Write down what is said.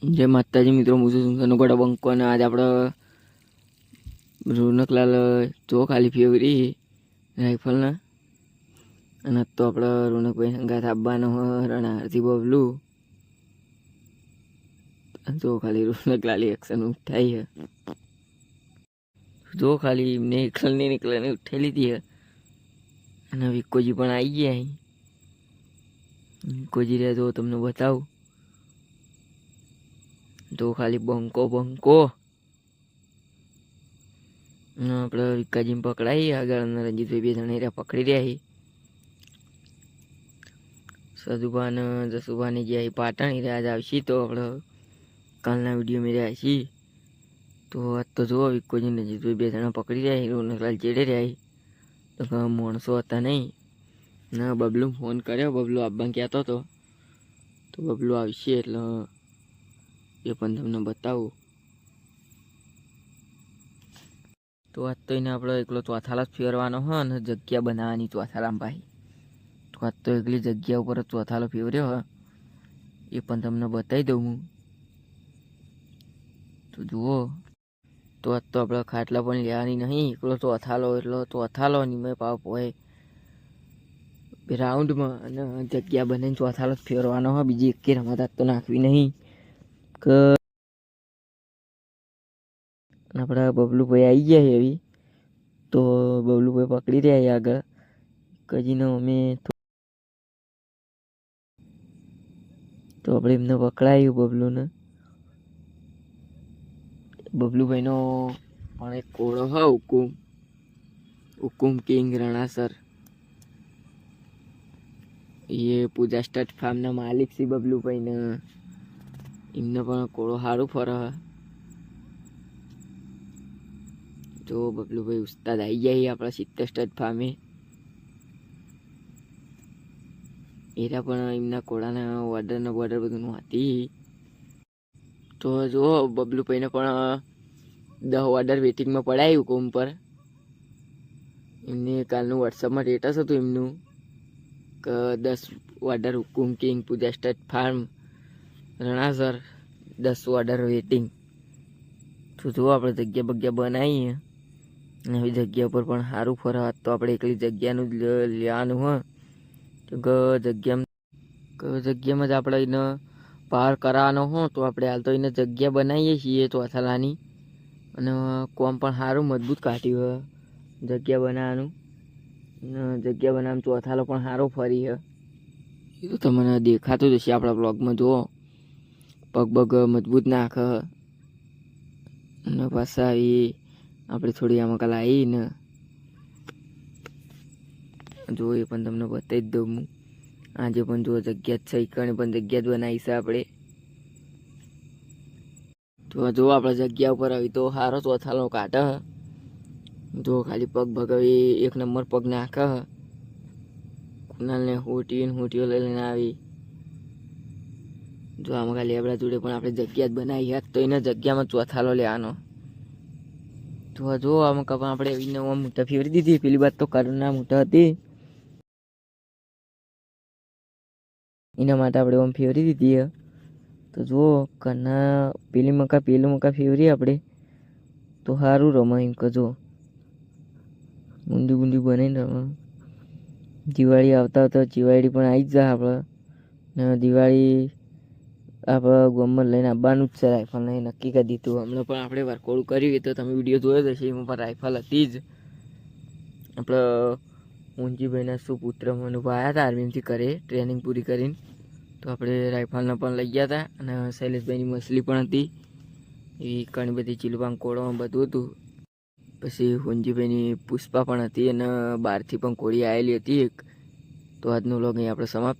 जय माताजी मित्रों, मुझे सुनसान गोड़ा बंको ने आज आप रोनकलाल जो खाली फेवरी राइफल ना અને તો આપણે રોનકભાઈ સંગાથ આપવાનો રણા હરથી બબલું જો ખાલી રોનકલાલી એક્શન ઉઠાઈ है જો ખાલી એમને એકલની નીકળે ઉઠાઈ લીધી है અને વિકોજી પણ આવી ગયા અહીં વિકોજી રહ્યા જો તમને બતાવું તો ખાલી બંકો બંકો આપણે વિકાજી પકડાઈ આગળ રંજીતભાઈ બે જણા રહ્યા પકડી રહ્યા સદુભાન જસુભાની જે પાટણ રહ્યા આવશે તો આપણે કાલના વિડીયો મેં રહ્યા છીએ તો આજ તો જુઓ વિકોજી રંજીતભાઈ બે જણા પકડી રહ્યા રોનકલાલ ચેડે રહ્યા તો માણસો હતા નહીં ના બબલુ ફોન કર્યો બબલુ આવવાનું કહેતો હતો તો બબલુ આવશે એટલે એ પણ તમને બતાવું તો આજ તો એને આપણે એકલો ચોથાલા જ ફેરવાનો હોય અને જગ્યા બનાવવાની ચોથાલામાં ભાઈ તો આજ તો એકલી જગ્યા ઉપર જ ચોથાલો ફેર્યો હોય એ પણ તમને બતાવી દઉં હું તો જુઓ તો આજ તો આપણે ખાટલા પણ લેવાની નહીં એકલો ચોથાલો એટલો ચોથાલો નહીં મેં પાવ હોય રાઉન્ડમાં અને જગ્યા બનાવીને ચોથાલો જ ફેરવાનો હોય બીજી એકે રમત આજ તો નાખવી નહીં કે આપણા બબલુભાઈ આવી ગયા છે એવી તો બબલુભાઈ પકડી રહ્યા આગળ કજીનો અમે તો આપણે એમને પકડાયું બબલુને બબલુભાઈનો પણ એક કોળો હા હુકુમ હુકુમ કિંગ રણાસર એ પૂજા સ્ટટ ફાર્મના માલિક છે બબલુભાઈને એમને પણ કોળો સારું ફરે જો બબલુભાઈ ઉસ્તાદ આવી જાય આપણા 70 સ્ટટ ફાર્મે એરા પણ એમના કોળાના ઓર્ડરના બોર્ડર બધું હતી તો જો બબલુભાઈને પણ 10 ઓર્ડર વેટિંગમાં પડાયું કોમ પર એમને કાલનું વોટ્સઅપમાં સ્ટેટસ હતું એમનું કે 10 ઓર્ડર હુકુમ કિંગ પૂજા સ્ટટ ફાર્મ રણાસર 10 ઓર્ડર વેટિંગ તો જો આપણે જગ્યા બગ્યા બનાવીએ નવી જગ્યા ઉપર પણ સારું ફરવા તો આપણે એકલી જગ્યાનું જ લેવાનું હોય તો જગ્યામાં જ આપણે એને પાર કરાવવાનો હોય તો આપણે હાલ તો એને જગ્યા બનાવીએ છીએ ચોથાલાની અને કોમ પણ સારું મજબૂત કાઢ્યું હોય જગ્યા બનાવવાનું જગ્યા બનાવવાનું ચોથાલો પણ સારો ફરી છે એ તો તમને દેખાતું જ હશે આપણા બ્લોગમાં જુઓ પગ પગ મજબૂત નાખે અને પાછા આવી આપણે થોડી આમાં કાલ આવીને જો એ પણ તમને બતાવી જ દઉં હું આજે પણ જો જગ્યા જ છે કણી પણ જગ્યા જ બનાવી છે આપણે તો જો આપણે જગ્યા ઉપર આવી તો સારો ચોથાલો કાઢે જો ખાલી પગ ભગાવી 1 નંબર પગ નાખે કુનાલને હોટીઓ લઈને આવી જો આમાં ખાલી આપણા જોડે પણ આપણે જગ્યા જ બનાવી તો એને જગ્યામાં ચોથાલો લેવાનો તો જો આમાં કપા આપણે એવી નવા મોટા ફેવરી દીધી પેલી વાત તો કરુણા મોટા હતી એના માટે આપણે આમ ફેવરી દીધી તો જો કના પેલું મકા ફેવરી આપણે તો સારું રમે એમ કે જો ગુંડી બનાવીને રમે દિવાળી આવતા દિવાળી પણ આવી જ જાય આપણે દિવાળી આપણે ગમત લઈને આવવાનું જ છે રાઇફલ નહીં નક્કી કરી દીધું હમણાં પણ આપણે વર્કઆઉટ કર્યું તો તમે વિડીયો જોયો હશે એમાં પણ રાઇફલ હતી જ આપણે ઊંચીભાઈના સુપુત્ર મનુભાઈ આવ્યા હતા આર્મીથી કરે ટ્રેનિંગ પૂરી કરીને તો આપણે રાઇફલને પણ લઈ ગયા હતા અને શૈલેષભાઈની મછલી પણ હતી એવી ઘણી બધી ચીલબાંગ કોળોમાં બધું હતું પછી ઊંચીભાઈની પુષ્પા પણ હતી અને બહારથી પણ કોળી આવેલી હતી એક તો આજનો વ્લોગ અહીં આપણે સમાપ્ત